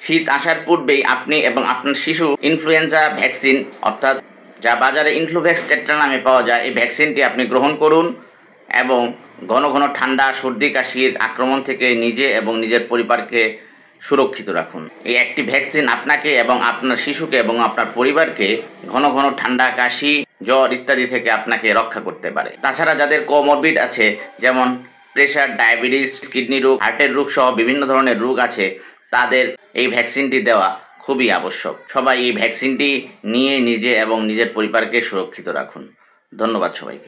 শীত আসার পূর্বেই আপনি এবং আপনার শিশু ইনফ্লুয়েঞ্জা ভ্যাকসিন অর্থাৎ যা বাজারে ইনফ্লুভ্যাক্স টেট্রা নামে পাওয়া যায় এই ভ্যাকসিনটি আপনি গ্রহণ করুন এবং ঘন ঘন ঠান্ডা সর্দি কাশির আক্রমণ থেকে নিজে এবং নিজের পরিবারকে সুরক্ষিত রাখুন। এই একটি ভ্যাকসিন আপনাকে এবং আপনার শিশুকে এবং আপনার পরিবারকে ঘন ঘন ঠান্ডা কাশি জ্বর ইত্যাদি থেকে আপনাকে রক্ষা করতে পারে। তাছাড়া যাদের কোমরবিড আছে যেমন প্রেশার, ডায়াবেটিস, কিডনি রোগ, হার্টের রোগ সহ বিভিন্ন ধরনের রোগ আছে তাদের এই ভ্যাকসিনটি দেওয়া খুবই আবশ্যক। সবাই এই ভ্যাকসিনটি নিয়ে নিজে এবং নিজের পরিবারকে সুরক্ষিত রাখুন। ধন্যবাদ সবাইকে।